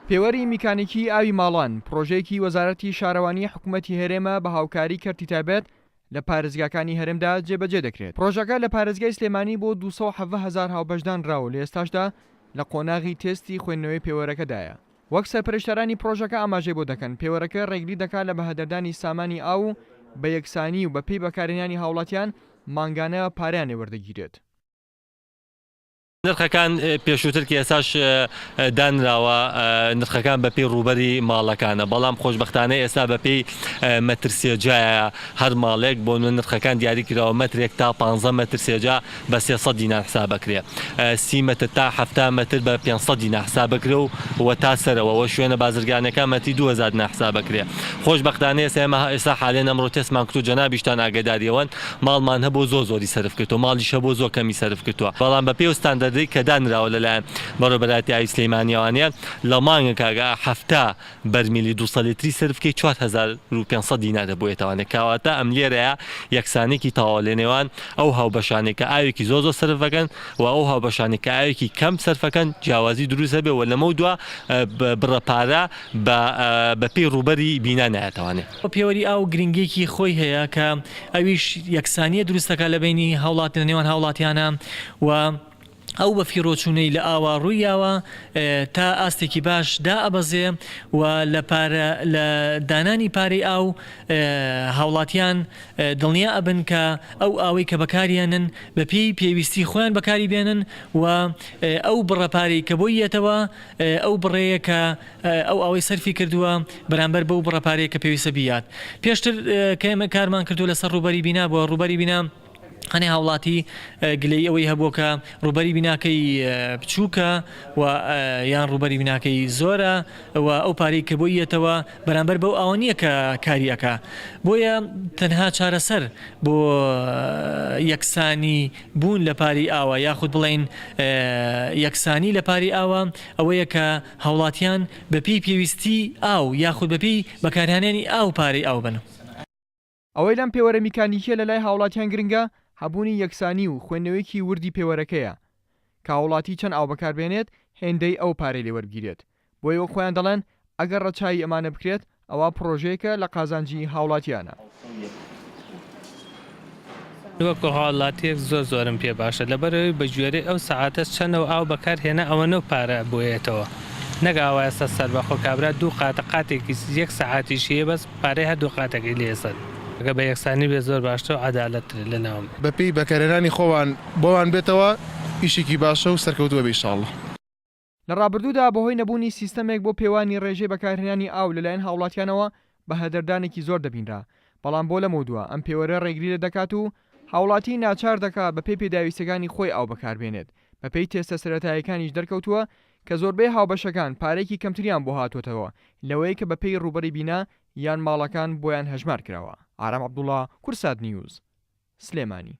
پێوەری میکانیکی ئاوی ماڵان پرۆژەیەکی وەزارەتی شارەوانی حکوومەتی هەرێمە بە هاوکاری کەرتی تایبەت لە پارێزگاکانی هەرێمدا جێبەجێ دەکرێت. پرۆژەکە لە پارێزگای سلێمانی بۆ 270,000 هاوبەشدان راوە لە ئێستاشدا لە قۆناغی تێستی خوێندنەوەی پێوەرەکەدایە. وەک سەرپەرشتەرانی پرۆژەکە ئاماژەی بۆ دەکەن پێوەرەکە ڕێگری دەکات لە بەهەدەردانی سامانی ئاو بە یەکسانی و بە پێی بەکارهێنانی هاوڵاتیان مانگانە پارەیانێ وەردەگیرێت. نرخەکان پێشووتر کە ئێساش دانراوە نرخەکان بەپێی ڕوبەری ماڵەکانە، بەڵام خۆشبەختانە ئێستا بەپێی مەتر سێجایە هەر ماڵێک بۆ نرخەکان دیاری کراوە مەترێک تا 15 مەتر سێجا بە 300 دینار حساب بکرێ، 30 مەتر تا 70 مەتر بە 500 دینار حساب بکرێ و تا سەرەوە شوێنە بازرگانەکان مەتی 2000 دینار حساب بکرێ. خۆشبەختانە ئێستا حالێن ئەمڕۆ تێسمان کردو جەنابیشتان ئاگاداریەوەن ماڵمان هەبوو زۆری سەرف کردو، ماڵیشە بۆ زۆر کەمی سەرف کردووە، بەڵام بە پێی ستاندەر کە دانراوە لەلایەن بەڕێوەبەراتی ئاوی سلەیمانییەوانە لە مانگە کاگە 70 بەرمیلی 200 لیتری سرفکەی 4500 دینار دەبووێتەوەنێ کاواتە ئەم لێرەیە یەکسانێکی تاوا لە نێوان ئەو هاوبەشانێک کە ئاوێکی زۆر سرفەکەن و ئەو هاوبەشانێک کە ئاوێکی کەم سرفەکەن جیاوازی دروستە بێ و لەمە دووە بڕەپارە بە پێی ڕوبەری بینا نایەتەوانێ. پێوەری ئاو گرنگێکی خۆی هەیە کە ئەویش یەکسانیە دروستەکە لە بینی هاوڵات لە نێوان هاوڵاتیانە و ئەو بە فیرۆچوونەی لە ئاوا ڕوویاوە تا ئاستێکی باش دا ئەبەزێ و لە دانانی پارەی ئاو هاوڵاتیان دڵنیا ئەبن کە ئەو ئاوەی کە بەکاریانن بەپێی پێویستی خۆیان بەکاری بێنن و ئەو بڕەپارەی کە بۆ یەتەوە ئەو بڕەیە کە ئەو ئاوەی سەرفی کردووە بەرامبەر بەو بڕەپارەیە کە پێویستە بیات. پێشتر کە ئێمە کارمان کردو لەسەر ڕوبەری بینا بۆ ڕوبەری بینا هەنێ هاوڵاتی گلەی ئەوەی هەبووە کە ڕوبەری بیناکەی بچووکە و یان ڕوبەری بیناکەی زۆرە و ئەو پارەی کە بۆ یەتەوە بەرامبەر بەو ئەوە نییە کە کاریەکە، بۆیە تەنها چارەسەر بۆ یەکسانی بوون لە پاری ئاوە یاخود بڵێن یەکسانی لە پاری ئاوە ئەوەیە کە هاوڵاتیان بەپێی پێویستی ئاو یاخود بەپێی بەکارهێنانی ئاو پارەی ئاو بن. ئەوەی لەم پێوەرە میکانیکیە لە لای هاوڵاتیان گرنگە هەبوونی یەکسانی و خوێندنەوەیکی وردی پێوەرەکەیە کە هاوڵاتی چەند ئاو بەکاربێنێت هێندەی ئەو پارەی لێوەرگیرێت. بۆی وە خۆیان دەڵێن ئەگەر ڕەچایی ئەمانە بکرێت ئەوە پرۆژەیەکە لە قازانجی هاوڵاتیانە. وەکو هاوڵاتیەک زۆرم پێ باشە لەبەرەوەی بە گوێرەی ئەو سەعاتە چەندەوە ئاو بەکارهێنا ئەوەنە پارە بۆیێتەوە نەگاوە ئێستا سەربەخۆ کابرا دوو قاتە قاتێکی یەک سەعاتیشیە بەس پارەی هەردوو قاتەکەی لێسەر ئەگە بە یەکسانی بێ زۆر باشتە و عەدالەت لەناوم بەپێی بەکارهێنانی خۆوان بۆوان بێتەوە ئیشێکی باشە و سەرکەوتووە بێ ئینشاڵڵا. لە ڕابردوودا بەهۆی نەبوونی سیستەمێک بۆ پێوانی ڕێژەی بەکارهێنانی ئاو لەلایەن هاوڵاتیانەوە بە هەدەردانێکی زۆر دەبینرا، بەڵام بۆ لەمە دووە ئەم پێوەرە ڕێگری لە دەکات و هاوڵاتی ناچار دەکات بەپێی پێداویستەکانی خۆی ئاو بەکاربێنێت. بەپێی تێستە سەرەتاییەکانیش دەرکەوتووە کە زۆربەی هاوبەشەکان پارێکی کەمتریان بۆ هاتوۆتەوە لەوەی کە بەپێی ڕوبەری بینا یان ماڵەکان بۆیان هەژمار کراوە. ئارام عەبدوڵڵا، کورسات نیوز، سلێمانی.